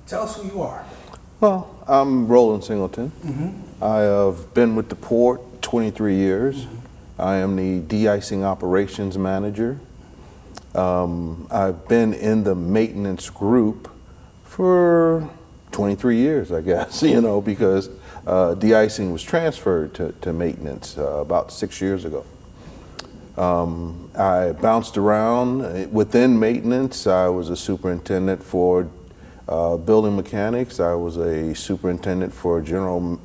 Tell us who you are. Well, I'm Roland Singleton. I have been with the port 23 years. I am the de-icing operations manager. I've been in the maintenance group for 23 years, I guess, because de-icing was transferred to maintenance about 6 years ago. I bounced around within maintenance. I was a superintendent for building mechanics. I was a superintendent for general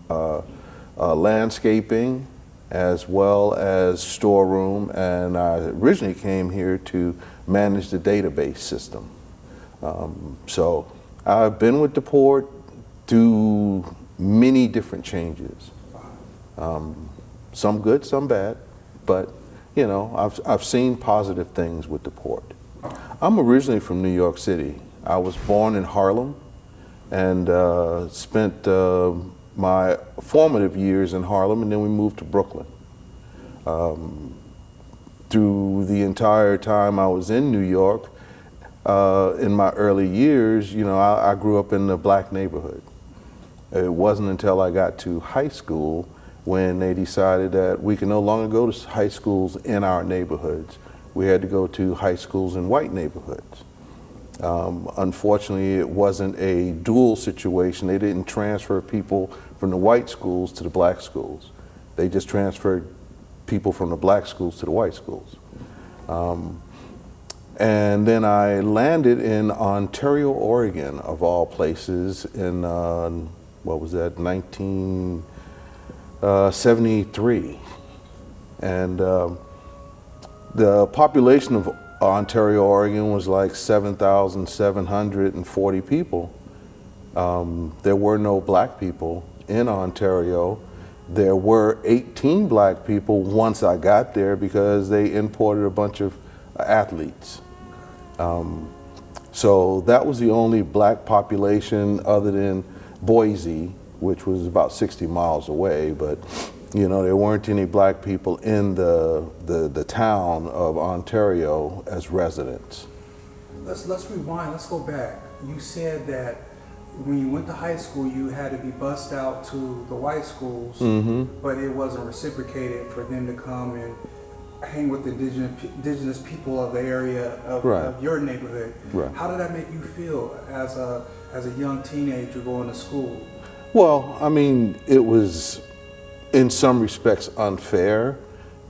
landscaping as well as storeroom, and I originally came here to manage the database system. So I've been with the port through many different changes. Some good, some bad, but I've seen positive things with the port. I'm originally from New York City. I was born in Harlem and spent my formative years in Harlem, and then we moved to Brooklyn. Through the entire time I was in New York, in my early years, I grew up in a black neighborhood. It wasn't until I got to high school when they decided that we could no longer go to high schools in our neighborhoods. We had to go to high schools in white neighborhoods. Unfortunately, it wasn't a dual situation. They didn't transfer people from the white schools to the black schools. They just transferred people from the black schools to the white schools. And then I landed in Ontario, Oregon, of all places, in, 1973. And the population of Ontario, Oregon was like 7,740 people. There were no black people in Ontario. There were 18 black people once I got there because they imported a bunch of athletes. So that was the only black population other than Boise, which was about 60 miles away, but there weren't any black people in the town of Ontario as residents. Let's rewind, let's go back. You said that when you went to high school, you had to be bussed out to the white schools, but it wasn't reciprocated for them to come and hang with the indigenous people of the area of your neighborhood. Right. How did that make you feel as a young teenager going to school? Well, I mean, it was in some respects unfair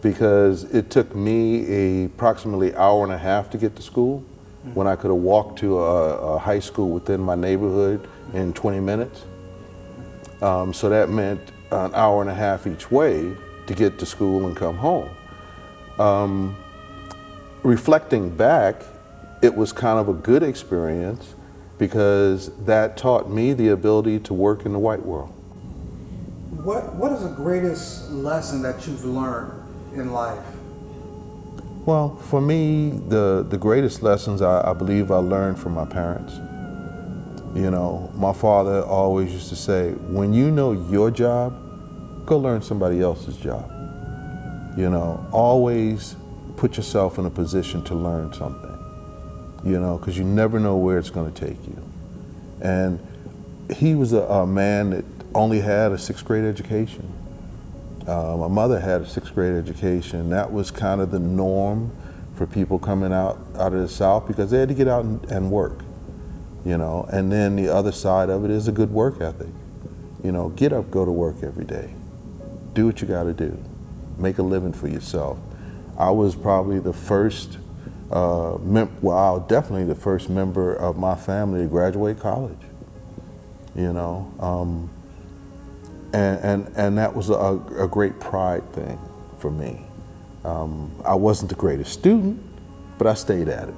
because it took me approximately hour and a half to get to school when I could have walked to a high school within my neighborhood in 20 minutes. So that meant an hour and a half each way to get to school and come home. Reflecting back, it was kind of a good experience because that taught me the ability to work in the white world. What is the greatest lesson that you've learned in life? Well, for me, the greatest lessons I believe I learned from my parents. My father always used to say, when you know your job, go learn somebody else's job. Always put yourself in a position to learn something, because you never know where it's going to take you. And he was a man that only had a 6th grade education. My mother had a 6th grade education. That was kind of the norm for people coming out of the South because they had to get out and work, And then the other side of it is a good work ethic. Get up, go to work every day. Do what you got to do. Make a living for yourself. I was probably the first, definitely the first member of my family to graduate college. And that was a great pride thing for me. I wasn't the greatest student, but I stayed at it.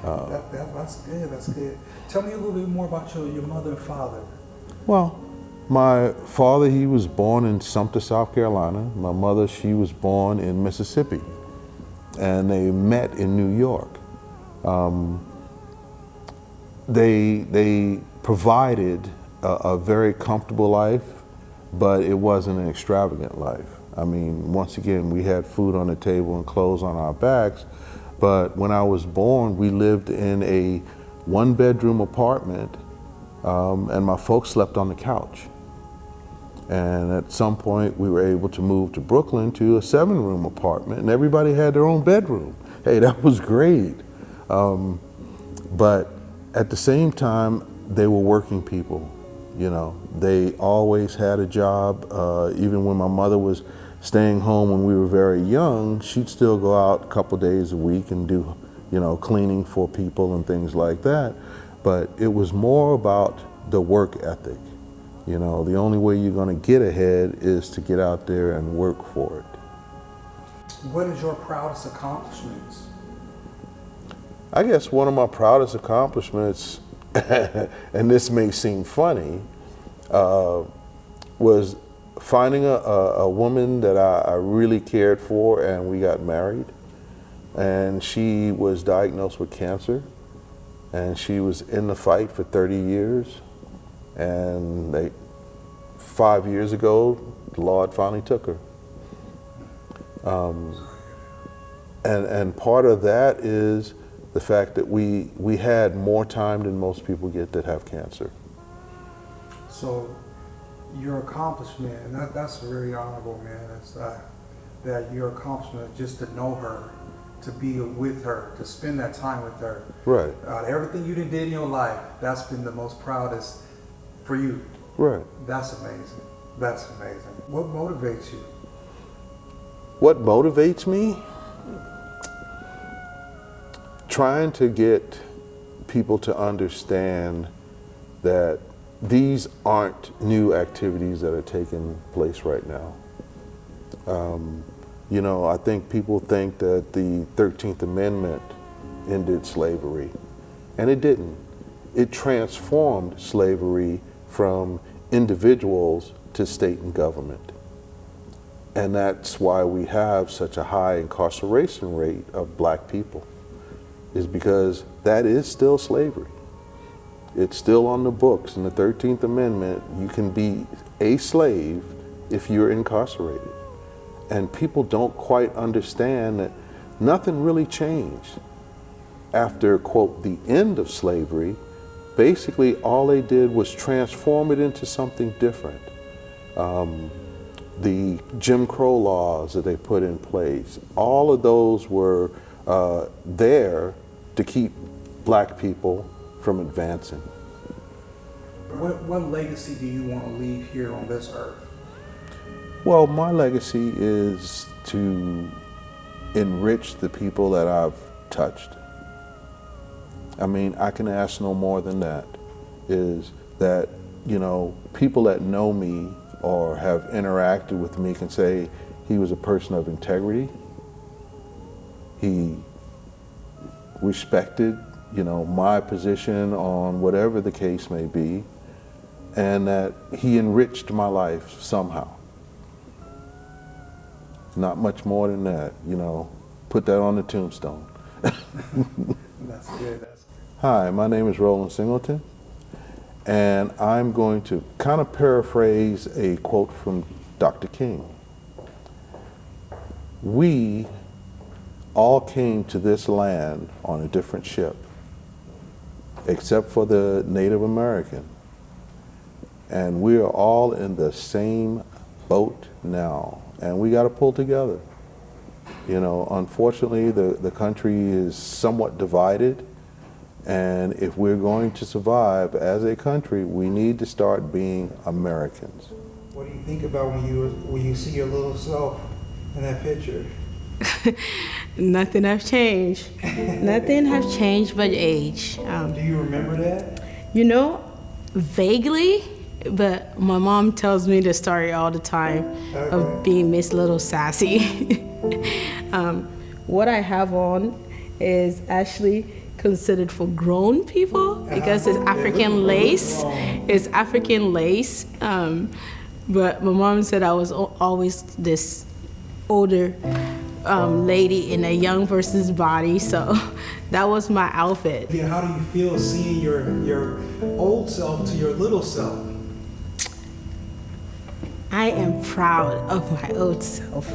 That's good. That's good. Tell me a little bit more about your mother and father. Well, my father, he was born in Sumter, South Carolina. My mother, she was born in Mississippi, and they met in New York. They provided a very comfortable life, but it wasn't an extravagant life. I mean, once again, we had food on the table and clothes on our backs, but when I was born, we lived in a one-bedroom apartment, and my folks slept on the couch. And at some point, we were able to move to Brooklyn to a 7-room apartment, and everybody had their own bedroom. Hey, that was great. But at the same time, they were working people. You know, they always had a job. Even when my mother was staying home when we were very young, she'd still go out a couple days a week and do, you know, cleaning for people and things like that. But it was more about the work ethic. You know, the only way you're going to get ahead is to get out there and work for it. What is your proudest accomplishments? I guess one of my proudest accomplishments, and this may seem funny, was finding a woman that I really cared for, and we got married. And she was diagnosed with cancer, and she was in the fight for 30 years. And 5 years ago, the Lord finally took her. And part of that is the fact that we had more time than most people get that have cancer. So your accomplishment, and that's very honorable, man, is that your accomplishment, just to know her, to be with her, to spend that time with her. Right. Everything you did in your life, that's been the most proudest for you. Right. That's amazing. That's amazing. What motivates you? What motivates me? Trying to get people to understand that these aren't new activities that are taking place right now. You know, I think people think that the 13th Amendment ended slavery, and it didn't. It transformed slavery from individuals to state and government. And that's why we have such a high incarceration rate of black people, is because that is still slavery. It's still on the books. In the 13th Amendment, you can be a slave if you're incarcerated. And people don't quite understand that nothing really changed. After, quote, the end of slavery, basically all they did was transform it into something different. The Jim Crow laws that they put in place, all of those were there to keep black people from advancing. What legacy do you want to leave here on this earth? Well, my legacy is to enrich the people that I've touched. I mean, I can ask no more than that, is that, you know, people that know me or have interacted with me can say he was a person of integrity. He respected, you know, my position on whatever the case may be, and that he enriched my life somehow. Not much more than that, you know. Put that on the tombstone. That's good. Hi, my name is Roland Singleton, and I'm going to kind of paraphrase a quote from Dr. King. We all came to this land on a different ship, except for the Native American. And we are all in the same boat now, and we got to pull together. You know, unfortunately, the country is somewhat divided, and if we're going to survive as a country, we need to start being Americans. What do you think about when you see your little self in that picture? Nothing has changed. Nothing has changed but age. Do you remember that? You know, vaguely, but my mom tells me the story all the time of being Miss Little Sassy. What I have on is actually considered for grown people because it's African lace. It's African lace. But my mom said I was always this older lady in a young person's body, so that was my outfit. Yeah, how do you feel seeing your old self to your little self? I am proud of my old self.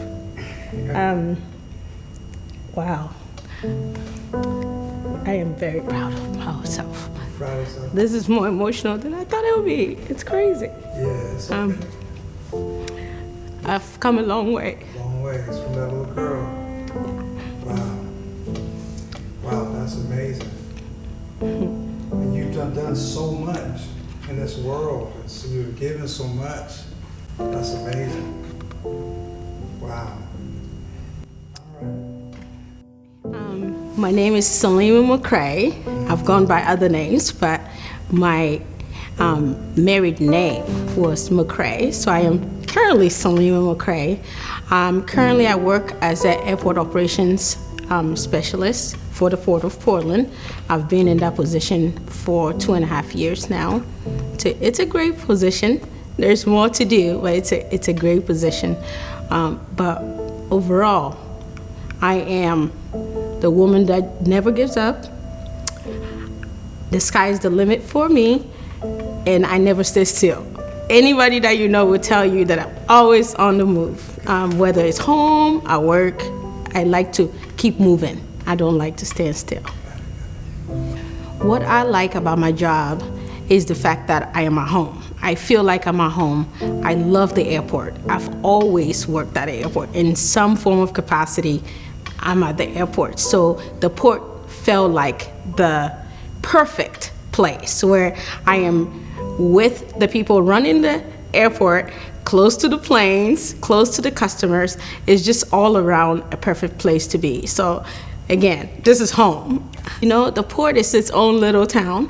Wow. I am very proud of my old self. Proud of yourself? This is more emotional than I thought it would be. It's crazy. Yes. I've come a long way. Long ways from that little girl. Wow. Wow, that's amazing. And you've done so much in this world. So you've given so much. That's amazing. Wow. All right. My name is Salima McCrae. I've gone by other names, but my married name was McCrae, so I am currently Salima McCrae. Currently, I work as an airport operations specialist for the Port of Portland. I've been in that position for 2.5 years now. It's a great position. There's more to do, but it's a great position. But overall, I am the woman that never gives up. The sky's the limit for me, and I never stay still. Anybody that you know will tell you that I'm always on the move. Whether it's home, at work, I like to keep moving. I don't like to stand still. What I like about my job is the fact that I am at home. I feel like I'm at home. I love the airport. I've always worked at the airport in some form of capacity. I'm at the airport. So the port felt like the perfect place where I am with the people running the airport, close to the planes, close to the customers. It's just all around a perfect place to be. So again, this is home. You know, the port is its own little town.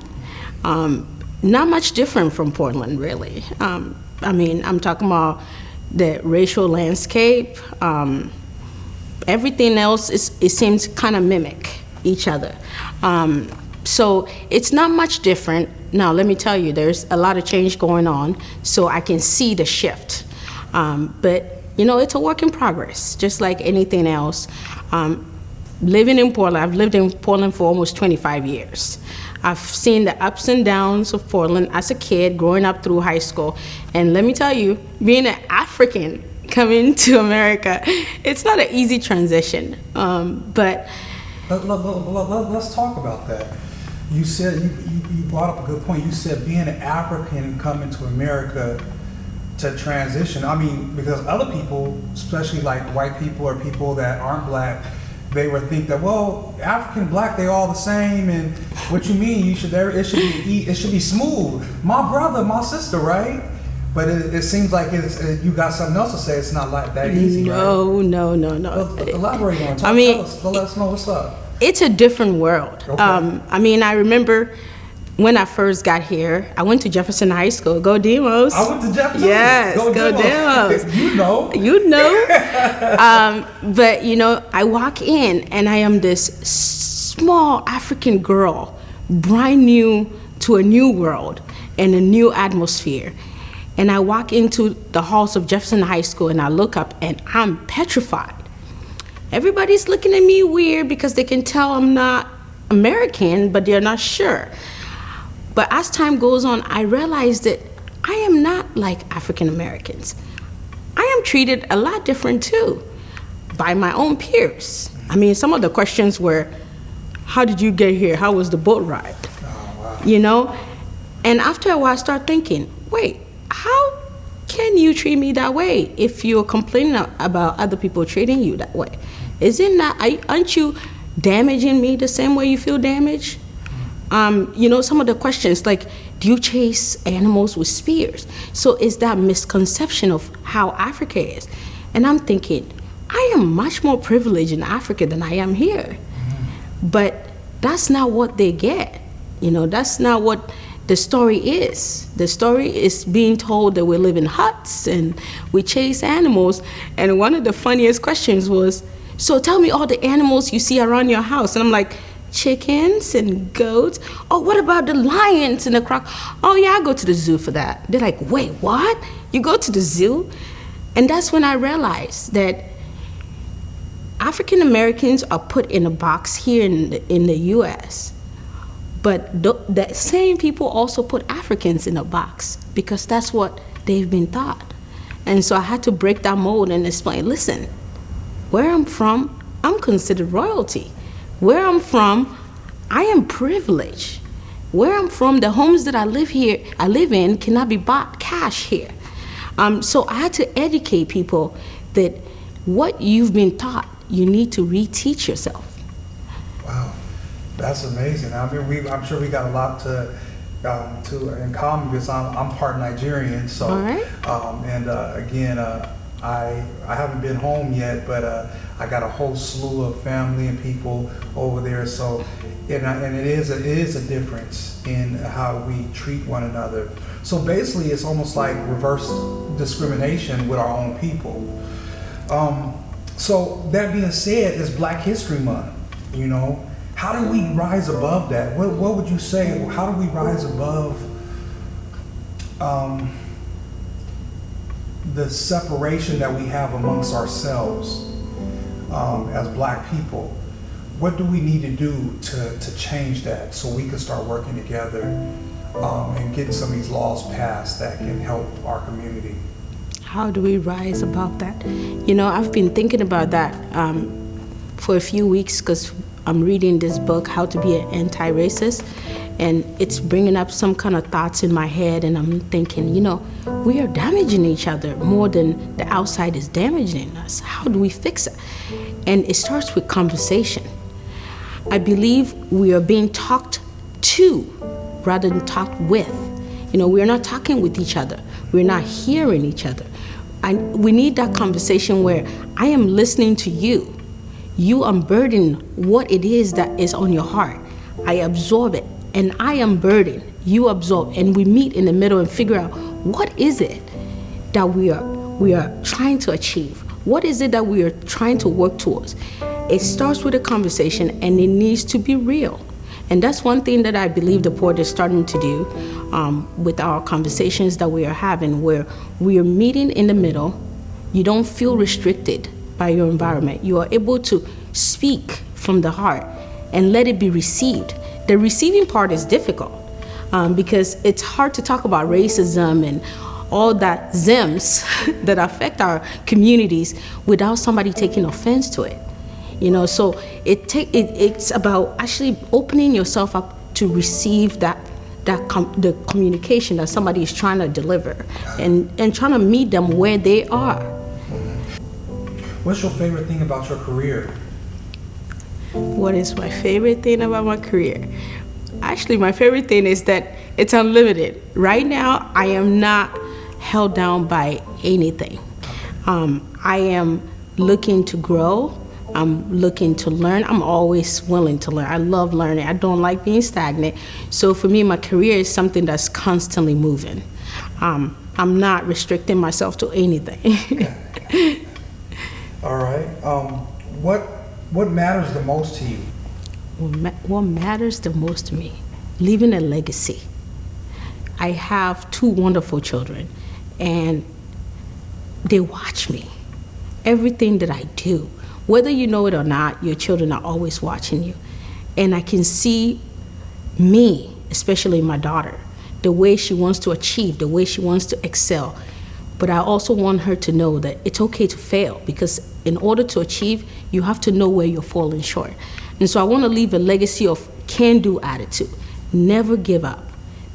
Not much different from Portland, really. I mean, I'm talking about the racial landscape. Everything else, it seems kind of mimic each other. So it's not much different. Now, let me tell you, there's a lot of change going on, so I can see the shift. But, you know, it's a work in progress, just like anything else. Living in Portland, I've lived in Portland for almost 25 years. I've seen the ups and downs of Portland as a kid, growing up through high school. And let me tell you, being an African coming to America, it's not an easy transition. But let's talk about that. You said, you brought up a good point. You said being an African coming to America to transition. I mean, because other people, especially like white people or people that aren't black, they would think that, well, African, black, they all the same, and what you mean? It should be smooth. My brother, my sister, right? But it seems like you got something else to say. It's not like that easy, right? No. Elaborate on it. Let us know what's up. It's a different world. Okay. I mean, I remember when I first got here, I went to Jefferson High School. Go Demos. I went to Jefferson. Yes, go Demos. You know. But, you know, I walk in and I am this small African girl, brand new to a new world and a new atmosphere. And I walk into the halls of Jefferson High School and I look up and I'm petrified. Everybody's looking at me weird because they can tell I'm not American, but they're not sure. But as time goes on, I realize that I am not like African Americans. I am treated a lot different too by my own peers. I mean, some of the questions were, how did you get here? How was the boat ride? Oh, wow. You know? And after a while, I start thinking, wait, how can you treat me that way if you're complaining about other people treating you that way? Aren't you damaging me the same way you feel damaged? You know, some of the questions like, do you chase animals with spears? So is that misconception of how Africa is? And I'm thinking, I am much more privileged in Africa than I am here. But that's not what they get. You know, that's not what the story is being told that we live in huts and we chase animals. And one of the funniest questions was, so tell me all the animals you see around your house. And I'm like, chickens and goats. Oh, what about the lions and the croc? Oh yeah, I go to the zoo for that. They're like, wait, what? You go to the zoo? And that's when I realized that African Americans are put in a box here in the US, but the same people also put Africans in a box because that's what they've been taught. And so I had to break that mold and explain, listen, where I'm from, I'm considered royalty. Where I'm from, I am privileged. Where I'm from, the homes that I live in cannot be bought cash here. So I had to educate people that what you've been taught, you need to reteach yourself. Wow, that's amazing. I mean, I'm sure we got a lot to in common because I'm part Nigerian. So, all right. Again, I haven't been home yet, but I got a whole slew of family and people over there. So, and it is a difference in how we treat one another. So basically, it's almost like reverse discrimination with our own people. So that being said, it's Black History Month. You know, how do we rise above that? What would you say? How do we rise above the separation that we have amongst ourselves as Black people? What do we need to do to change that so we can start working together and get some of these laws passed that can help our community? How do we rise above that? You know, I've been thinking about that for a few weeks because I'm reading this book, How to Be an Anti-Racist, and it's bringing up some kind of thoughts in my head, and I'm thinking, you know, we are damaging each other more than the outside is damaging us. How do we fix it? And it starts with conversation. I believe we are being talked to rather than talked with. You know, we're not talking with each other. We're not hearing each other. We need that conversation where I am listening to you. You unburden what it is that is on your heart. I absorb it, and I unburden. You absorb, and we meet in the middle and figure out what is it that we are trying to achieve. What is it that we are trying to work towards? It starts with a conversation, and it needs to be real. And that's one thing that I believe the port is starting to do with our conversations that we are having, where we are meeting in the middle. You don't feel restricted by your environment. You are able to speak from the heart and let it be received. The receiving part is difficult because it's hard to talk about racism and all that Zims that affect our communities without somebody taking offense to it. You know, so it's about actually opening yourself up to receive the communication that somebody is trying to deliver, and trying to meet them where they are. What's your favorite thing about your career? What is my favorite thing about my career? Actually, my favorite thing is that it's unlimited. Right now, I am not held down by anything. I am looking to grow. I'm looking to learn. I'm always willing to learn. I love learning. I don't like being stagnant. So for me, my career is something that's constantly moving. I'm not restricting myself to anything. All right. What matters the most to you? What matters the most to me? Leaving a legacy. I have 2 wonderful children, and they watch me. Everything that I do, whether you know it or not, your children are always watching you. And I can see me, especially my daughter, the way she wants to achieve, the way she wants to excel. But I also want her to know that it's okay to fail, because in order to achieve, you have to know where you're falling short. And so I want to leave a legacy of can-do attitude. Never give up.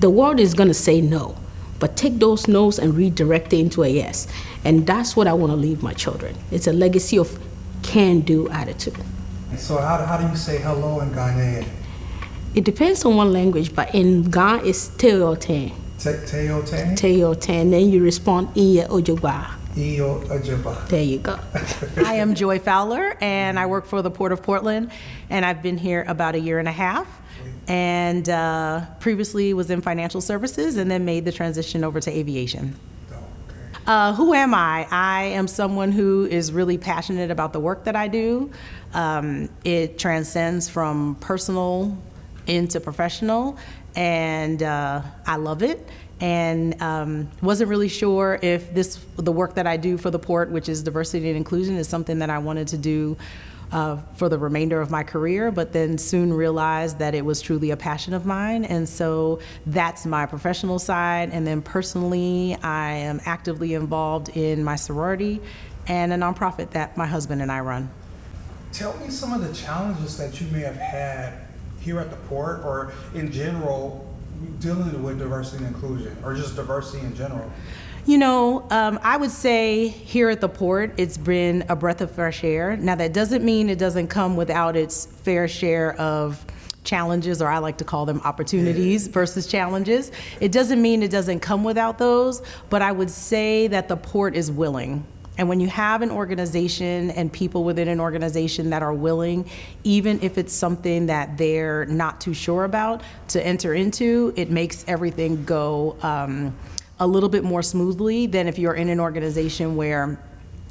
The world is going to say no, but take those no's and redirect it into a yes. And that's what I want to leave my children. It's a legacy of can-do attitude. So how do you say hello in Ghanaian? It depends on what language, but in Ghana it's Teoten. Teoten? Teoten. Then you respond Iya Ojogba. Iyo Ojogba. There you go. I am Joy Fowler, and I work for the Port of Portland, and I've been here about 1.5 years. and previously was in financial services, and then made the transition over to aviation. Who am I? I am someone who is really passionate about the work that I do. It transcends from personal into professional, and I love it. And wasn't really sure if the work that I do for the Port, which is diversity and inclusion, is something that I wanted to do for the remainder of my career, but then soon realized that it was truly a passion of mine. And so that's my professional side. And then personally, I am actively involved in my sorority and a nonprofit that my husband and I run. Tell me some of the challenges that you may have had here at the Port, or in general, dealing with diversity and inclusion, or just diversity in general. You know, I would say here at the Port, it's been a breath of fresh air. Now, that doesn't mean it doesn't come without its fair share of challenges, or I like to call them opportunities versus challenges. It doesn't mean it doesn't come without those, but I would say that the Port is willing. And when you have an organization and people within an organization that are willing, even if it's something that they're not too sure about, to enter into, it makes everything go a little bit more smoothly than if you're in an organization where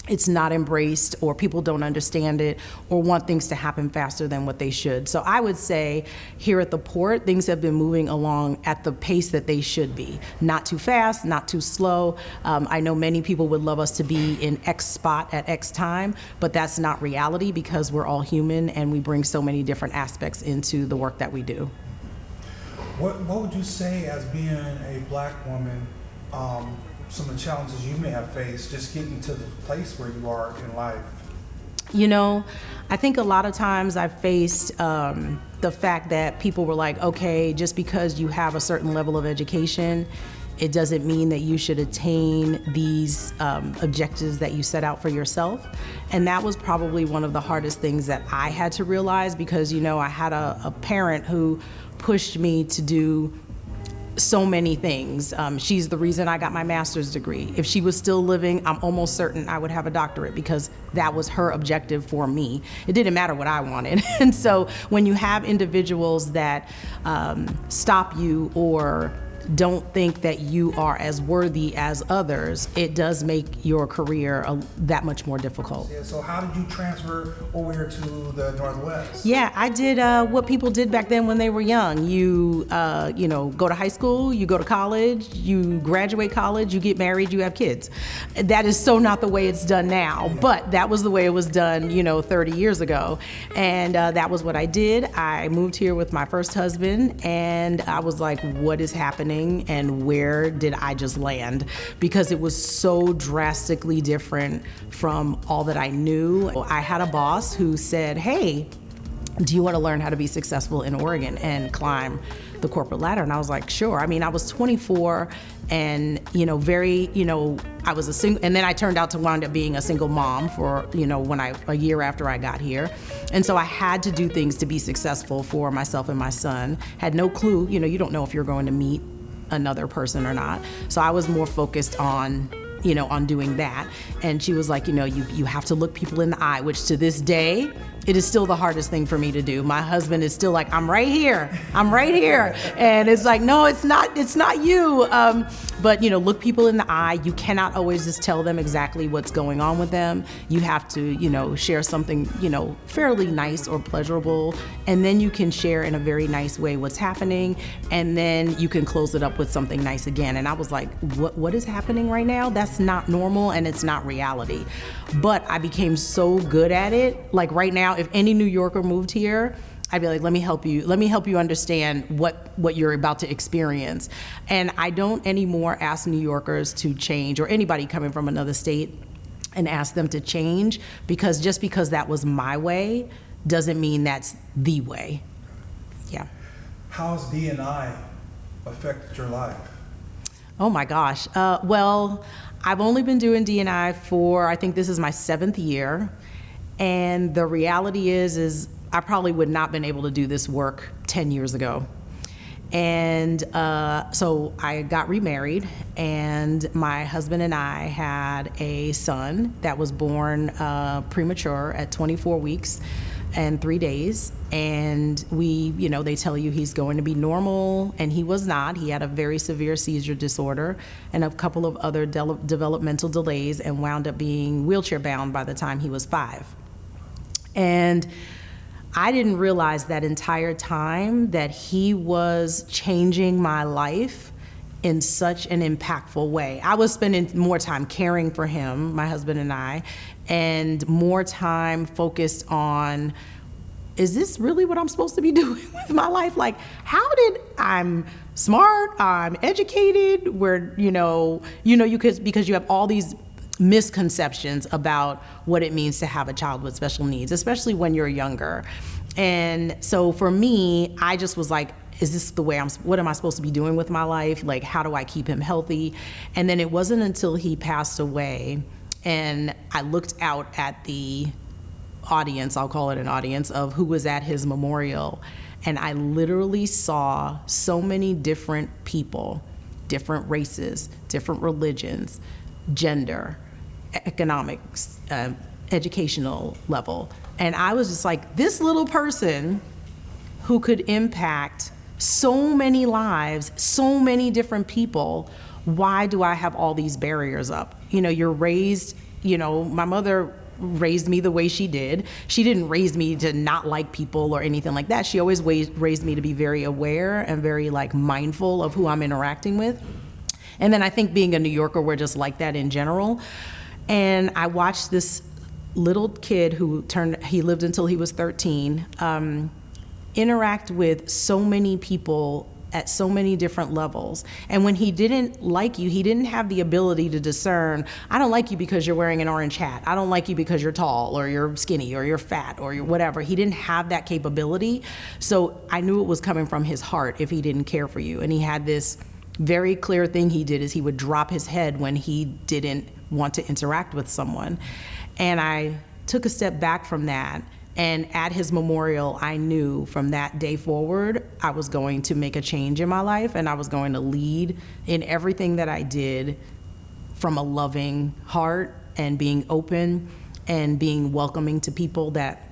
it's not embraced, or people don't understand it, or want things to happen faster than what they should. So I would say here at the Port, things have been moving along at the pace that they should be. Not too fast, not too slow. I know many people would love us to be in X spot at X time, but that's not reality, because we're all human and we bring so many different aspects into the work that we do. What would you say, as being a Black woman, some of the challenges you may have faced just getting to the place where you are in life? You know, I think a lot of times I've faced the fact that people were like, okay, just because you have a certain level of education, it doesn't mean that you should attain these objectives that you set out for yourself. And that was probably one of the hardest things that I had to realize, because, you know, I had a parent who pushed me to do so many things. She's the reason I got my master's degree. If she was still living, I'm almost certain I would have a doctorate, because that was her objective for me. It didn't matter what I wanted. And so when you have individuals that stop you or don't think that you are as worthy as others, it does make your career that much more difficult. Yeah, so how did you transfer over here to the Northwest? Yeah, I did what people did back then when they were young. You go to high school, you go to college, you graduate college, you get married, you have kids. That is so not the way it's done now, but that was the way it was done, 30 years ago. And that was what I did. I moved here with my first husband, and I was like, what is happening? And where did I just land? Because it was so drastically different from all that I knew. I had a boss who said, hey, do you want to learn how to be successful in Oregon and climb the corporate ladder? And I was like, sure. I mean, I was 24 and, I was a single, and then I turned out to wind up being a single mom for, a year after I got here. And so I had to do things to be successful for myself and my son. Had no clue, you don't know if you're going to meet another person or not. So I was more focused on doing that. And she was like, you have to look people in the eye, which to this day, it is still the hardest thing for me to do. My husband is still like, I'm right here. And it's like, no, it's not you. But look people in the eye. You cannot always just tell them exactly what's going on with them. You have to, share something, fairly nice or pleasurable. And then you can share in a very nice way what's happening. And then you can close it up with something nice again. And I was like, what is happening right now? That's not normal, and it's not reality. But I became so good at it. Like right now, if any New Yorker moved here, I'd be like, let me help you understand what you're about to experience. And I don't anymore ask New Yorkers to change, or anybody coming from another state, and ask them to change, because just because that was my way doesn't mean that's the way. Yeah. How has D&I affected your life? Oh my gosh. Well, I've only been doing D&I for, I think this is my 7th year. And the reality is I probably would not have been able to do this work 10 years ago. And so I got remarried, and my husband and I had a son that was born premature at 24 weeks. and 3 days. And they tell you he's going to be normal, and he was not. He had a very severe seizure disorder and a couple of other developmental delays, and wound up being wheelchair bound by the time he was 5. And I didn't realize that entire time that he was changing my life in such an impactful way. I was spending more time caring for him, my husband and I, and more time focused on, is this really what I'm supposed to be doing with my life? Like, I'm smart, I'm educated, because you have all these misconceptions about what it means to have a child with special needs, especially when you're younger. And so for me, I just was like, is this the way what am I supposed to be doing with my life? Like, how do I keep him healthy? And then it wasn't until he passed away and I looked out at the audience, I'll call it an audience, of who was at his memorial. And I literally saw so many different people, different races, different religions, gender, economics, educational level. And I was just like, this little person who could impact so many lives, so many different people, why do I have all these barriers up? You're raised, my mother raised me the way she did. She didn't raise me to not like people or anything like that. She always raised me to be very aware and very mindful of who I'm interacting with. And then I think being a New Yorker, we're just like that in general. And I watched this little kid he lived until he was 13, interact with so many people at so many different levels. And when he didn't like you, he didn't have the ability to discern, I don't like you because you're wearing an orange hat. I don't like you because you're tall or you're skinny or you're fat or you're whatever. He didn't have that capability. So I knew it was coming from his heart if he didn't care for you. And he had this very clear thing he did, is he would drop his head when he didn't want to interact with someone. And I took a step back from that. And at his memorial, I knew from that day forward, I was going to make a change in my life, and I was going to lead in everything that I did from a loving heart and being open and being welcoming to people that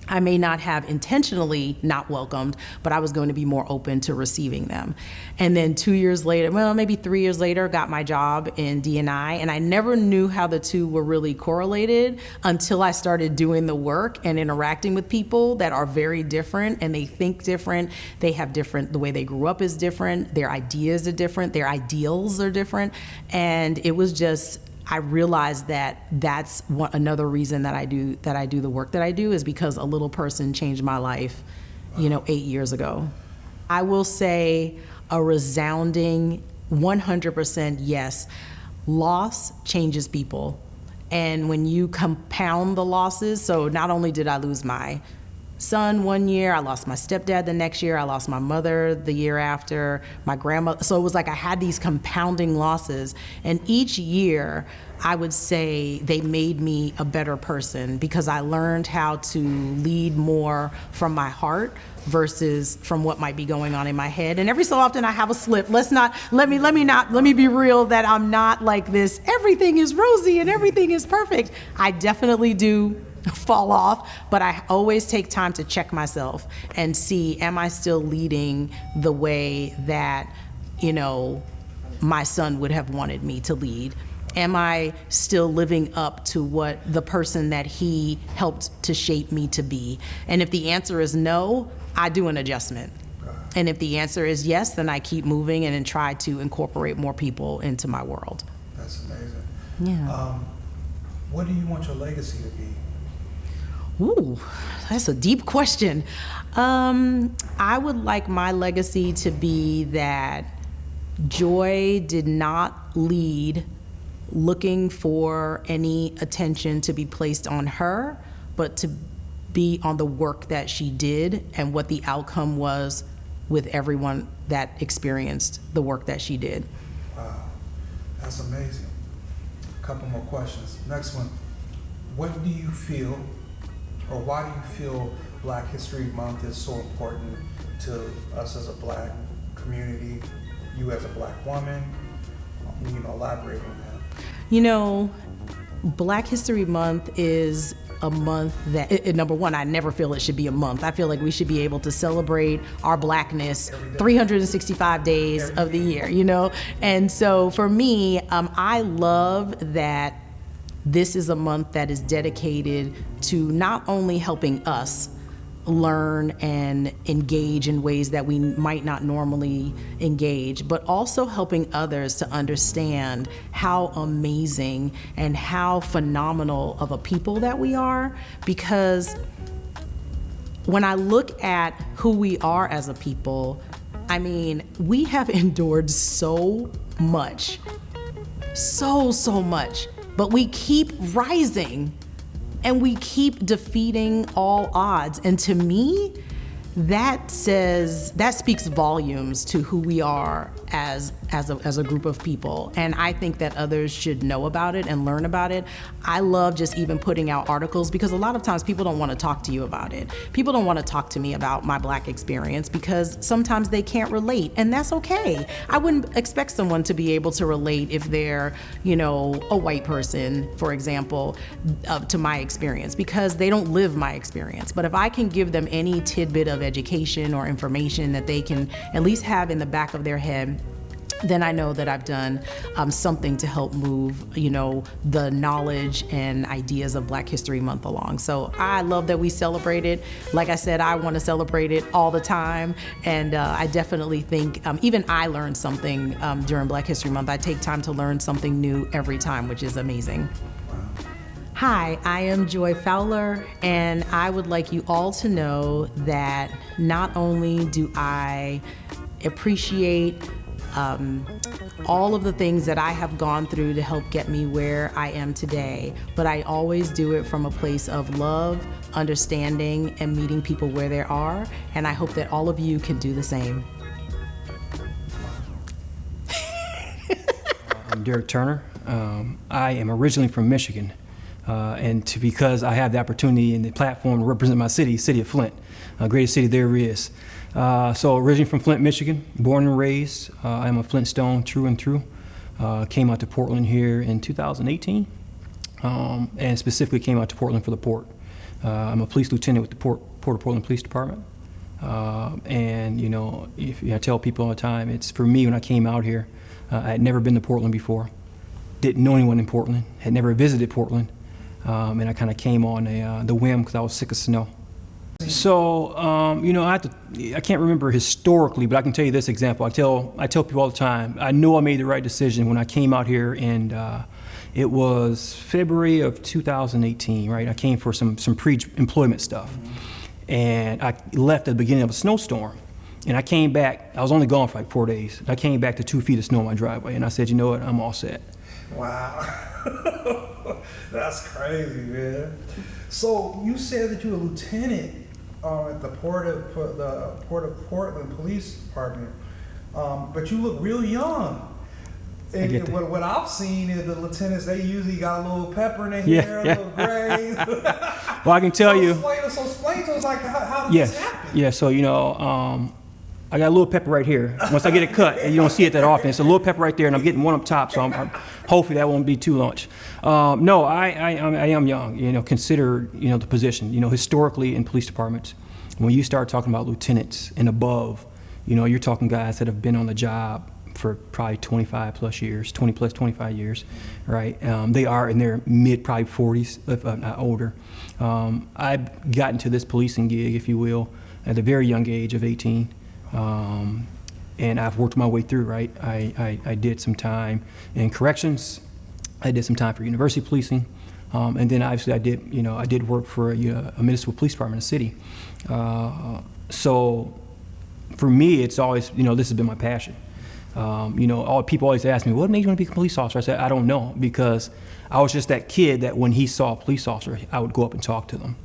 I may not have intentionally not welcomed, but I was going to be more open to receiving them. And then 2 years later, maybe 3 years later, got my job in D&I, and I never knew how the two were really correlated until I started doing the work and interacting with people that are very different, and they think different, they have different, the way they grew up is different, their ideas are different, their ideals are different, and it was just, I realized that that's another reason that I do the work that I do, is because a little person changed my life, 8 years ago. I will say a resounding 100% yes. Loss changes people. And when you compound the losses, so not only did I lose my son 1 year, I lost my stepdad the next year, I lost my mother the year after, my grandmother. So it was like I had these compounding losses, and each year I would say they made me a better person, because I learned how to lead more from my heart versus from what might be going on in my head. And every so often I have a slip. Let me be real that I'm not like this, everything is rosy and everything is perfect. I definitely do fall off, but I always take time to check myself and see, am I still leading the way that, my son would have wanted me to lead? Am I still living up to what the person that he helped to shape me to be? And if the answer is no, I do an adjustment. And if the answer is yes, then I keep moving and then try to incorporate more people into my world. That's amazing. Yeah. What do you want your legacy to be? Ooh, that's a deep question. I would like my legacy to be that Joy did not lead looking for any attention to be placed on her, but to be on the work that she did and what the outcome was with everyone that experienced the work that she did. Wow, that's amazing. A couple more questions. Next one. What do you feel, or why do you feel Black History Month is so important to us as a Black community, you as a Black woman? Elaborate on that. Black History Month is a month that, number one, I never feel it should be a month. I feel like we should be able to celebrate our Blackness 365 days of the year, you know? And so for me, I love that this is a month that is dedicated to not only helping us learn and engage in ways that we might not normally engage, but also helping others to understand how amazing and how phenomenal of a people that we are. Because when I look at who we are as a people, I mean, we have endured so much, so much, but we keep rising. And we keep defeating all odds. And to me, that speaks volumes to who we are as a group of people. And I think that others should know about it and learn about it. I love just even putting out articles, because a lot of times people don't want to talk to you about it. People don't want to talk to me about my Black experience because sometimes they can't relate, and that's okay. I wouldn't expect someone to be able to relate if they're, you know, a white person, for example, to my experience, because they don't live my experience. But if I can give them any tidbit of education or information that they can at least have in the back of their head, then I know that I've done something to help move, you know, the knowledge and ideas of Black History Month along. So I love that we celebrate it. Like I said, I want to celebrate it all the time. And I definitely think even I learned something during Black History Month. I take time to learn something new every time, which is amazing. Hi, I am Joy Fowler, and I would like you all to know that not only do I appreciate all of the things that I have gone through to help get me where I am today, but I always do it from a place of love, understanding, and meeting people where they are, and I hope that all of you can do the same. I'm Derek Turner. I am originally from Michigan, because I have the opportunity and the platform to represent my city of Flint, greatest city there is. So originally from Flint, Michigan, born and raised. I'm a Flintstone true and true. Came out to Portland here in 2018, and specifically came out to Portland for the port. I'm a police lieutenant with the Port of Portland Police Department. And you know, I tell people all the time, it's for me when I came out here, I had never been to Portland before, didn't know anyone in Portland, had never visited Portland, and I kind of came on the whim because I was sick of snow. So, you know, I can't remember historically, but I can tell you this example. I tell people all the time, I know I made the right decision when I came out here, and it was February of 2018, right? I came for some pre-employment stuff, and I left at the beginning of a snowstorm, and I came back. I was only gone for like 4 days. I came back to 2 feet of snow in my driveway, and I said, you know what, I'm all set. Wow. That's crazy, man. So you said that you're a lieutenant at the Port of Portland Police Department, but you look real young. And what I've seen is the lieutenants, they usually got a little pepper in their hair, a little gray. Well, I can tell you. So explain to us, like, how did this happen? Yeah, so, you know, I got a little pepper right here. Once I get it cut, and you don't see it that often, it's a little pepper right there, and I'm getting one up top, so I'm hopefully that won't be too much. No, I am young, you know, consider, you know, the position. You know, historically in police departments, when you start talking about lieutenants and above, you know, you're talking guys that have been on the job for probably 25 years, right? They are in their mid, probably 40s, if not older. I've gotten to this policing gig, if you will, at a very young age of 18. And I've worked my way through, right? I did some time in corrections. I did some time for university policing. And then obviously I did work for a municipal police department in the city. So for me, it's always, you know, this has been my passion. You know, people always ask me, what made you want to be a police officer? I said, I don't know, because I was just that kid that when he saw a police officer, I would go up and talk to them.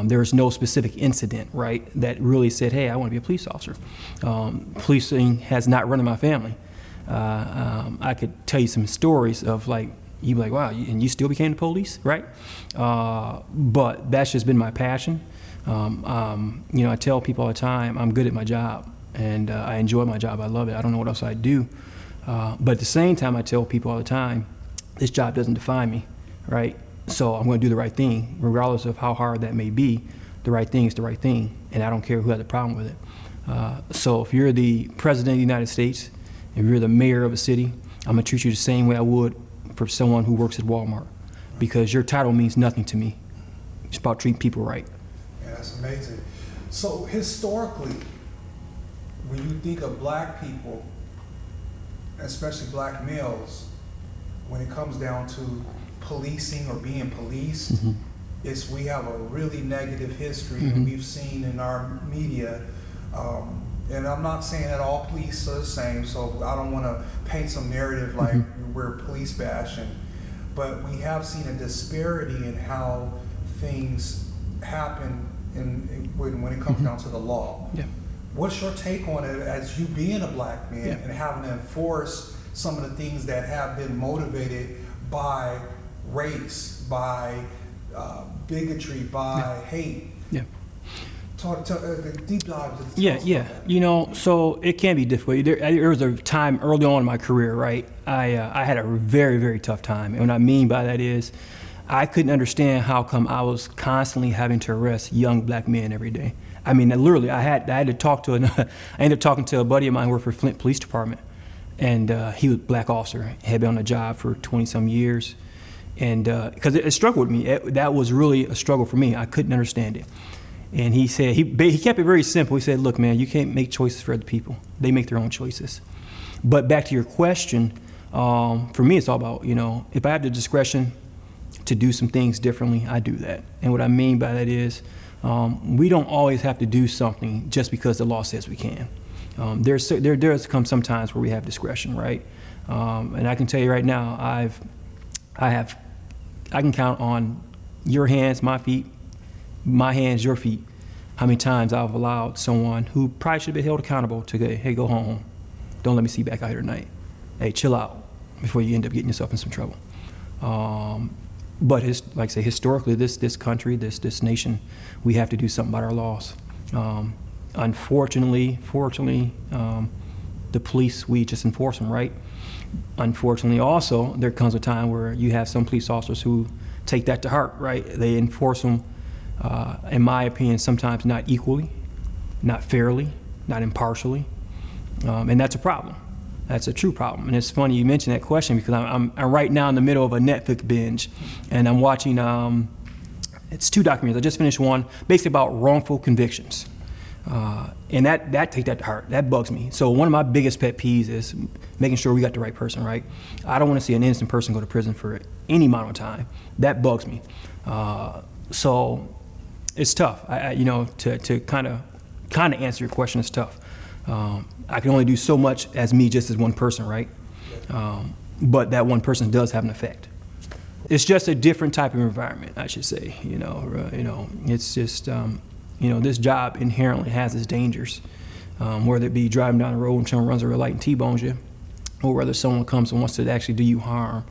There was no specific incident, right, that really said, hey, I want to be a police officer. Policing has not run in my family. I could tell you some stories of, like, you'd be like, wow, and you still became the police, right? But that's just been my passion. You know, I tell people all the time, I'm good at my job, and I enjoy my job. I love it. I don't know what else I do. But at the same time, I tell people all the time, this job doesn't define me, right? So I'm going to do the right thing, regardless of how hard that may be. The right thing is the right thing, and I don't care who has a problem with it. So if you're the president of the United States, if you're the mayor of a city, I'm going to treat you the same way I would for someone who works at Walmart, because your title means nothing to me. It's about treating people right. Yeah, that's amazing. So historically, when you think of black people, especially black males, when it comes down to policing or being policed, we have a really negative history, and we've seen in our media. And I'm not saying that all police are the same, so I don't want to paint some narrative like we're police bashing, but we have seen a disparity in how things happen when it comes down to the law. Yeah. What's your take on it as you being a black man and having to enforce some of the things that have been motivated by race, by bigotry, by hate? Yeah. Talk deep dive. Yeah. You know, so it can be difficult. There was a time early on in my career, right? I had a very, very tough time. And what I mean by that is I couldn't understand how come I was constantly having to arrest young black men every day. I mean, literally, I had to talk to I ended up talking to a buddy of mine who worked for Flint Police Department. And he was a black officer, had been on the job for 20-some years. And because it struggled with me. That was really a struggle for me. I couldn't understand it. And he said, he kept it very simple. He said, look, man, you can't make choices for other people. They make their own choices. But back to your question, for me, it's all about, you know, if I have the discretion to do some things differently, I do that. And what I mean by that is we don't always have to do something just because the law says we can. There does come some times where we have discretion, right? And I can tell you right now, I can count on your hands, my feet, my hands, your feet, how many times I've allowed someone who probably should have been held accountable to go, hey, go home. Don't let me see you back out here tonight. Hey, chill out before you end up getting yourself in some trouble. But like I say, historically, this country, this nation, we have to do something about our laws. Fortunately, the police, we just enforce them, right? Unfortunately, also, there comes a time where you have some police officers who take that to heart, right? They enforce them, in my opinion, sometimes not equally, not fairly, not impartially, and that's a problem. That's a true problem. And it's funny you mentioned that question because I'm right now in the middle of a Netflix binge, and I'm watching, it's 2 documentaries. I just finished one basically about wrongful convictions. And that take that to heart. That bugs me. So one of my biggest pet peeves is making sure we got the right person, right? I don't want to see an innocent person go to prison for any amount of time. That bugs me. So it's tough. To kind of answer your question, it's tough. I can only do so much as me, just as one person, right? But that one person does have an effect. It's just a different type of environment, I should say. It's just. This job inherently has its dangers, whether it be driving down the road and someone runs a red light and T-bones you, or whether someone comes and wants to actually do you harm.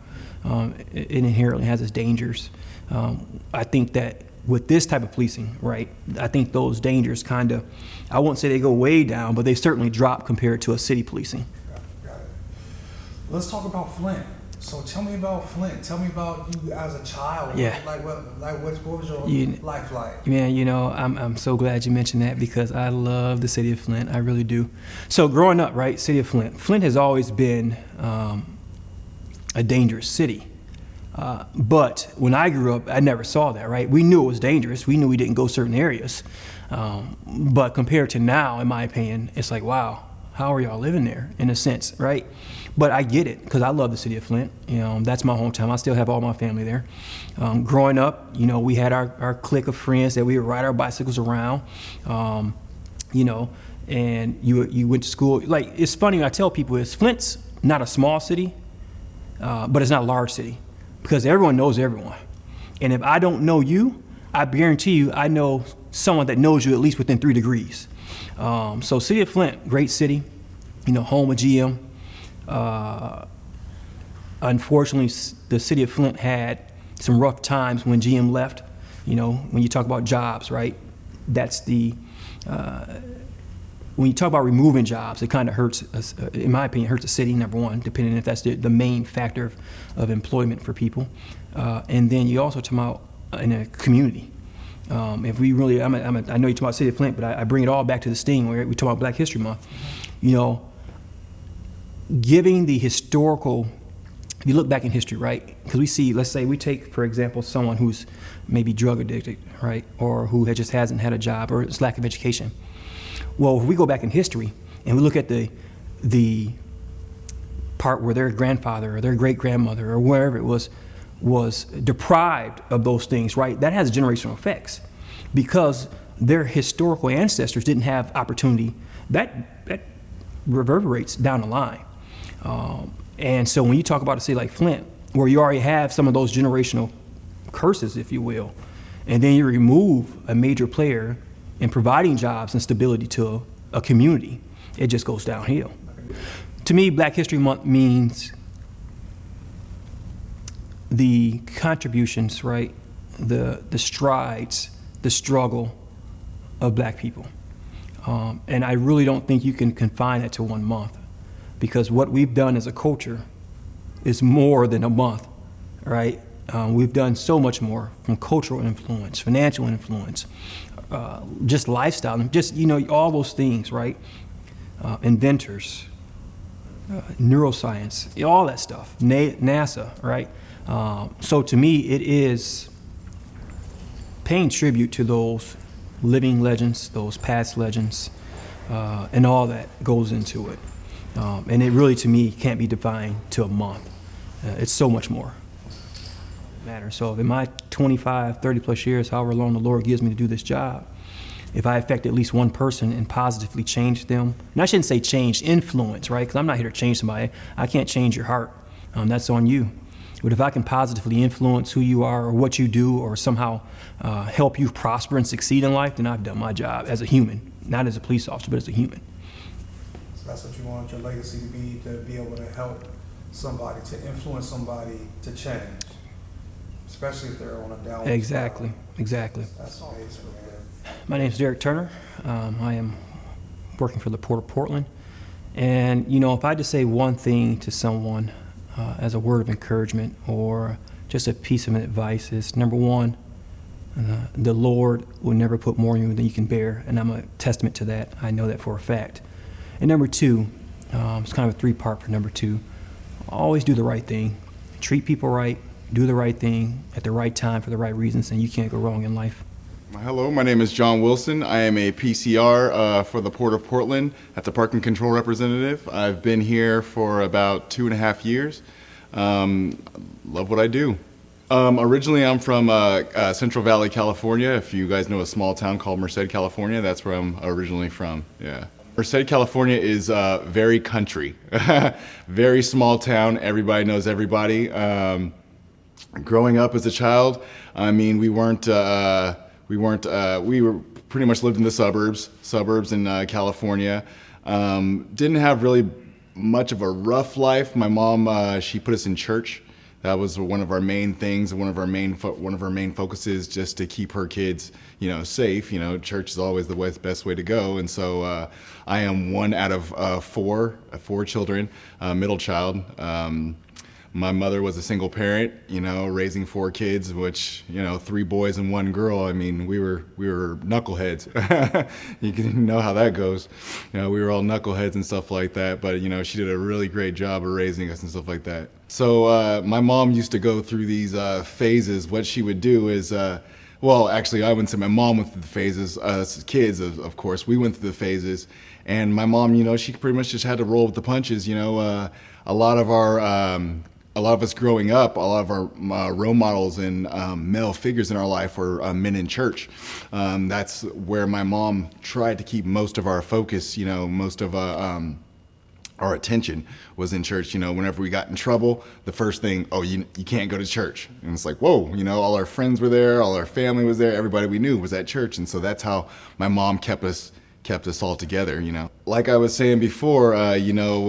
It inherently has its dangers. I think that with this type of policing, right, I think those dangers kind of, I won't say they go way down, but they certainly drop compared to a city policing. Got it. Let's talk about Flint. So tell me about Flint. Tell me about you as a child. Yeah. What was your life like? Man, I'm so glad you mentioned that because I love the city of Flint. I really do. So growing up, right, city of Flint. Flint has always been a dangerous city. But when I grew up, I never saw that, right? We knew it was dangerous. We knew we didn't go certain areas. But compared to now, in my opinion, it's like, wow, how are y'all living there in a sense, right? But I get it because I love the city of Flint. That's my hometown. I still have all my family there. Growing up, we had our clique of friends that we would ride our bicycles around, and you went to school. Like, it's funny, I tell people Flint's not a small city, but it's not a large city because everyone knows everyone. And if I don't know you, I guarantee you I know someone that knows you at least within 3 degrees. So city of Flint, great city, home of GM. Unfortunately, the city of Flint had some rough times when GM left. When you talk about jobs, right? That's when you talk about removing jobs, it kind of hurts us, in my opinion, hurts the city, number one, depending if that's the main factor of employment for people. And then you also talk about in a community. If we really, I know you talk about City of Flint, but I bring it all back to this thing where we talk about Black History Month. You know, giving the historical, if you look back in history, right? Because we see, let's say we take, for example, someone who's maybe drug addicted, right? Or who just hasn't had a job or it's lack of education. Well, if we go back in history and we look at the part where their grandfather or their great-grandmother or wherever it was deprived of those things, right? That has generational effects because their historical ancestors didn't have opportunity. That reverberates down the line. And so when you talk about a city like Flint, where you already have some of those generational curses, if you will, and then you remove a major player in providing jobs and stability to a community, it just goes downhill. To me, Black History Month means the contributions, right? The strides, the struggle of Black people. And I really don't think you can confine that to 1 month, because what we've done as a culture is more than a month, right? We've done so much more, from cultural influence, financial influence, just lifestyle, just, you know, all those things, right? Inventors, neuroscience, all that stuff, NASA, right? So to me, it is paying tribute to those living legends, those past legends, and all that goes into it. And it really, to me, can't be defined to a month. It's so much more matter. So in my 25, 30 plus years, however long the Lord gives me to do this job, if I affect at least one person and positively change them, and I shouldn't say change, influence, right? Because I'm not here to change somebody. I can't change your heart. That's on you. But if I can positively influence who you are or what you do, or somehow help you prosper and succeed in life, then I've done my job as a human, not as a police officer, but as a human. So that's what you want your legacy to be able to help somebody, to influence somebody to change, especially if they're on a downward Exactly, exactly. That's amazing, man. My name is Derek Turner. I am working for the Port of Portland. And, you know, if I had to say one thing to someone as a word of encouragement or just a piece of advice, is number one, the Lord will never put more on you than you can bear. And I'm a testament to that. I know that for a fact. And number two, it's kind of a three-part for number two. Always do the right thing. Treat people right. Do the right thing at the right time for the right reasons, and you can't go wrong in life. Hello, my name is John Wilson. I am a PCR for the Port of Portland as a parking control representative. I've been here for about 2.5 years. Love what I do. Originally, I'm from Central Valley, California. If you guys know a small town called Merced, California, that's where I'm originally from. Yeah. Merced, California is very country, very small town. Everybody knows everybody. Growing up as a child, I mean, we were pretty much lived in the suburbs in California. Didn't have really much of a rough life. My mom, she put us in church. That was one of our main things, one of our main focuses, just to keep her kids, you know, safe. You know, church is always the best way to go. And so I am one out of four children, middle child. My mother was a single parent, you know, raising 4 kids, which, you know, 3 boys and 1 girl. I mean, we were knuckleheads. You can know how that goes. You know, we were all knuckleheads and stuff like that. But, you know, she did a really great job of raising us and stuff like that. So my mom used to go through these phases. What she would do is, well, actually, I wouldn't say my mom went through the phases. As kids, of course, we went through the phases. And my mom, you know, she pretty much just had to roll with the punches. You know, a lot of us growing up, a lot of our role models and male figures in our life were men in church. That's where my mom tried to keep most of our focus, you know, most of our attention was in church. You know, whenever we got in trouble, the first thing, oh, you can't go to church. And it's like, whoa, you know, all our friends were there, all our family was there, everybody we knew was at church. And so that's how my mom kept us all together, you know. Like I was saying before, you know,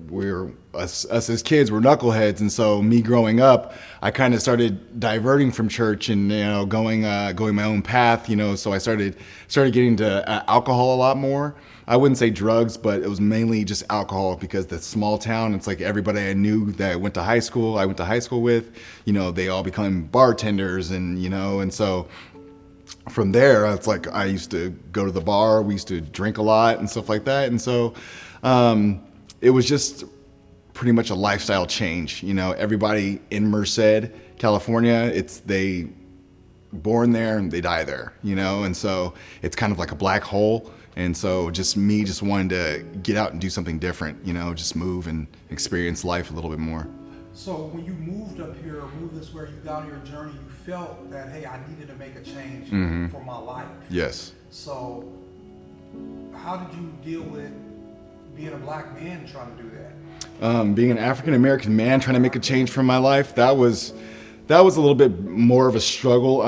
we're us as kids, we're knuckleheads, and so me growing up, I kind of started diverting from church and, you know, going my own path, you know. So I started getting to alcohol a lot more. I wouldn't say drugs, but it was mainly just alcohol, because the small town, it's like everybody I knew that I went to high school with, they all become bartenders, and so from there, it's like I used to go to the bar, we used to drink a lot and stuff like that. And so it was just pretty much a lifestyle change. Everybody in Merced, California, they born there and they die there, and so it's kind of like a black hole. And so just wanting to get out and do something different, just move and experience life a little bit more. So when you moved up here, or moved this where you got on your journey, you felt that, hey, I needed to make a change for my life. Yes. So how did you deal with being a black man trying to do that? Being an African American man trying to make a change for my life, that was a little bit more of a struggle.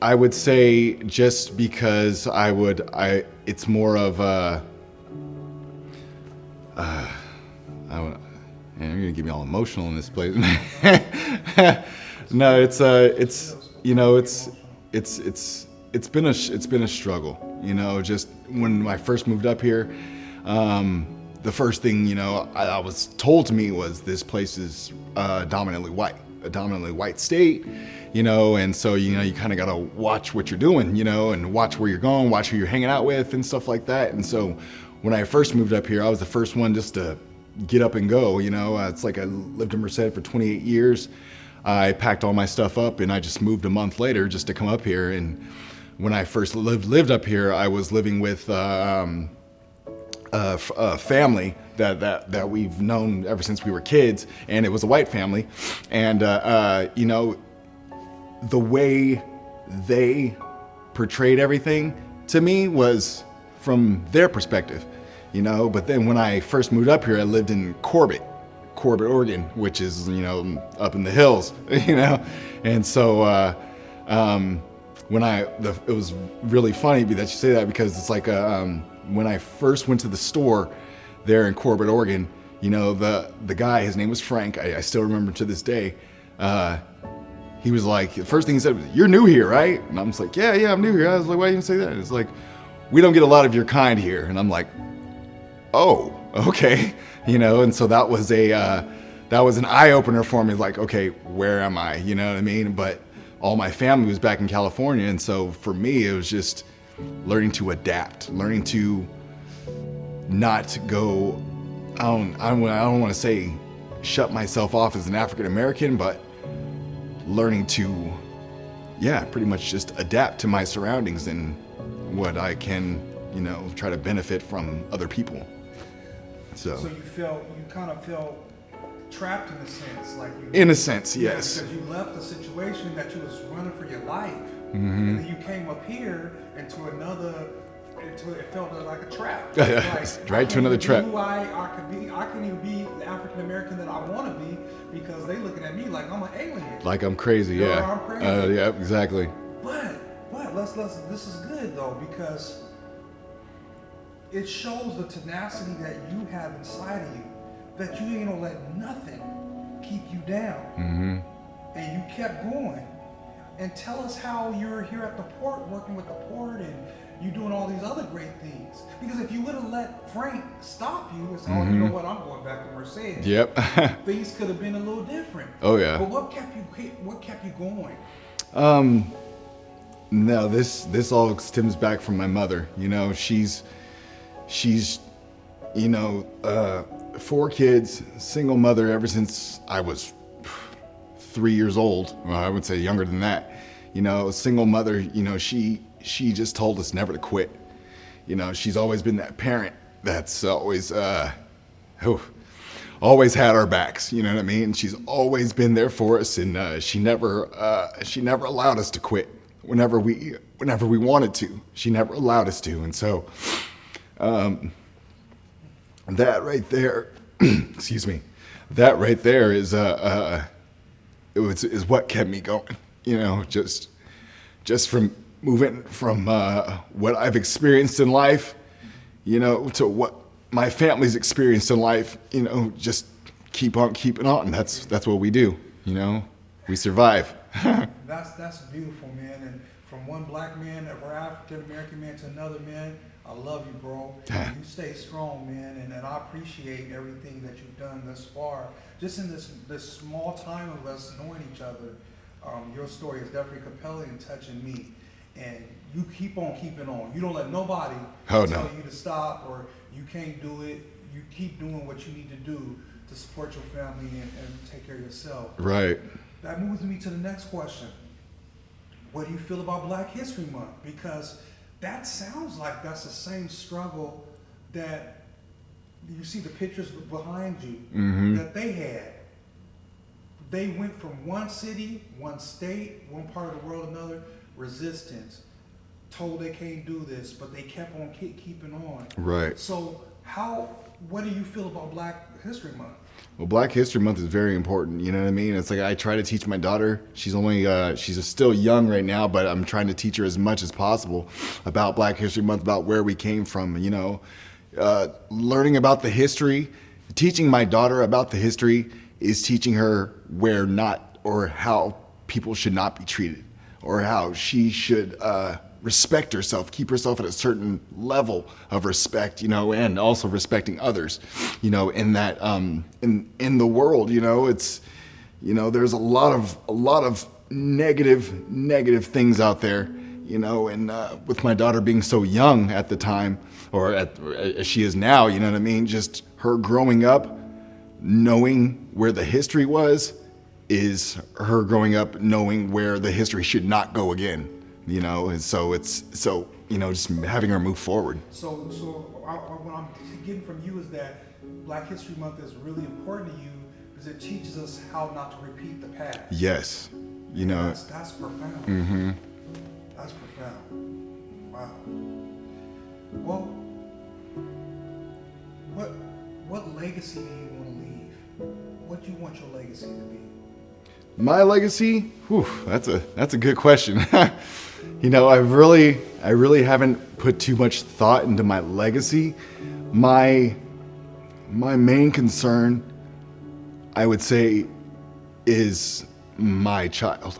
I would say just because it's more of and you're gonna get me all emotional in this place. No, it's been a struggle. Just when I first moved up here, the first thing I was told to me was this place is a dominantly white state, and so you kind of gotta watch what you're doing, and watch where you're going, watch who you're hanging out with, and stuff like that. And so when I first moved up here, I was the first one just to get up and go. It's like I lived in Merced for 28 years. I packed all my stuff up and I just moved a month later just to come up here. And when I first lived up here, I was living with a family that we've known ever since we were kids, and it was a white family. And the way they portrayed everything to me was from their perspective. But then when I first moved up here, I lived in Corbett, Oregon, which is, up in the hills, And so it was really funny that you say that, because it's like when I first went to the store there in Corbett, Oregon, the guy, his name was Frank. I still remember to this day. He was like, the first thing he said was, "You're new here, right?" And I'm just like, yeah, I'm new here. I was like, "Why do you say that?" And it's like, "We don't get a lot of your kind here." And I'm like, "Oh, okay." And so that was an eye opener for me. Like, okay, where am I? You know what I mean? But all my family was back in California. And so for me, it was just learning to adapt, learning to not go, I don't want to say shut myself off as an African American, but learning to, pretty much just adapt to my surroundings and what I can, try to benefit from other people. So you kind of felt trapped in a sense, like in a sense, yes. Because you left a situation that you was running for your life, and then you came up here into it felt like a trap. Like, right to another trap. Who I can't even be the African American that I want to be, because they looking at me like I'm an alien. Like I'm crazy, yeah. I'm crazy. Yeah, exactly. But this is good though, because it shows the tenacity that you have inside of you, that you ain't gonna let nothing keep you down. And you kept going. And tell us how you're here at the port, working with the port, and you doing all these other great things. Because if you would have let Frank stop you and say, "Oh, you know what? I'm going back to Mercedes." Yep. Things could have been a little different. Oh yeah. But what kept you going? No, this all stems back from my mother. She's 4 kids, single mother ever since I was 3 years old. Well, I would say younger than that. Single mother, she just told us never to quit. She's always been that parent that's always always had our backs, you know what I mean? She's always been there for us, and she never allowed us to quit whenever we wanted to. She never allowed us to. And so that right there, excuse me, that right there is what kept me going. Just from moving from what I've experienced in life, to what my family's experienced in life. Just keep on keeping on. That's what we do. We survive. That's beautiful, man. And from one black man or African American man to another man, I love you, bro. You stay strong, man, and I appreciate everything that you've done thus far. Just in this small time of us knowing each other, your story is definitely compelling and touching me. And you keep on keeping on. You don't let nobody tell you to stop or you can't do it. You keep doing what you need to do to support your family and take care of yourself. Right. That moves me to the next question. What do you feel about Black History Month? Because that sounds like that's the same struggle that you see the pictures behind you that they had. They went from one city, one state, one part of the world, another, resistance, told they can't do this, but they kept on keeping on. Right. So what do you feel about Black History Month? Well, Black History Month is very important. You know what I mean? It's like I try to teach my daughter. She's still young right now, but I'm trying to teach her as much as possible about Black History Month, about where we came from. You know, learning about the history, teaching my daughter about the history is teaching her where not or how people should not be treated, or how she should respect herself, keep herself at a certain level of respect, you know, and also respecting others, you know, in that in the world, you know, it's, you know, there's a lot of negative things out there, you know, and with my daughter being so young at the time, or as she is now, you know what I mean, just her growing up knowing where the history was is her growing up knowing where the history should not go again, you know, and so you know, just having her move forward. So what I'm getting from you is that Black History Month is really important to you because it teaches us how not to repeat the past. Yes, you know. That's profound. That's profound. Wow. Well, what legacy do you want to leave? What do you want your legacy to be? My legacy? Whew, that's a good question. You know, I really haven't put too much thought into my legacy. My main concern, I would say, is my child.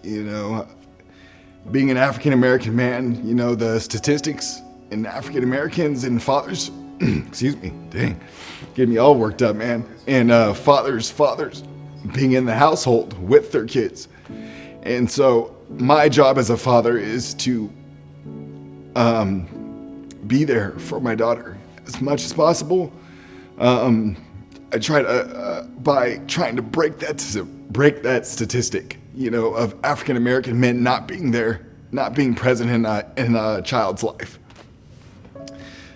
You know, being an African American man, you know, the statistics in African Americans and fathers, excuse me, dang, get me all worked up, man. And fathers being in the household with their kids. And so my job as a father is to be there for my daughter as much as possible. I try to by trying to break that statistic, you know, of African American men not being there, not being present in a child's life.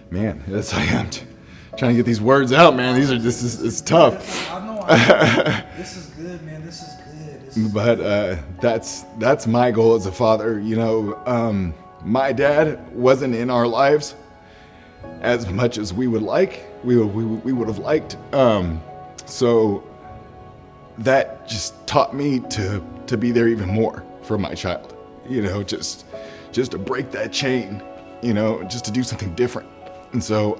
Man, that's I am trying to get these words out, man. This is tough. I know. This is good, man. This is good. But that's my goal as a father. You know, my dad wasn't in our lives as much as we would like. We would have liked. So that just taught me to be there even more for my child. You know, just to break that chain. You know, just to do something different. And so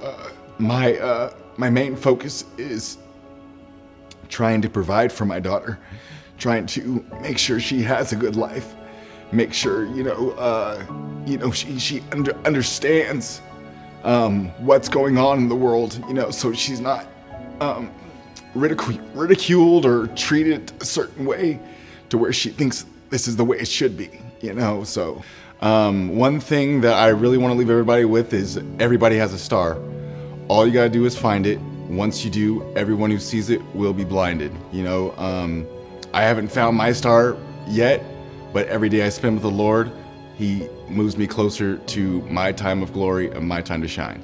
my main focus is trying to provide for my daughter, trying to make sure she has a good life, make sure she understands what's going on in the world, you know, so she's not ridiculed or treated a certain way to where she thinks this is the way it should be, you know. So one thing that I really want to leave everybody with is everybody has a star. All you gotta do is find it. Once you do, everyone who sees it will be blinded. You know, I haven't found my star yet, but every day I spend with the Lord, He moves me closer to my time of glory and my time to shine.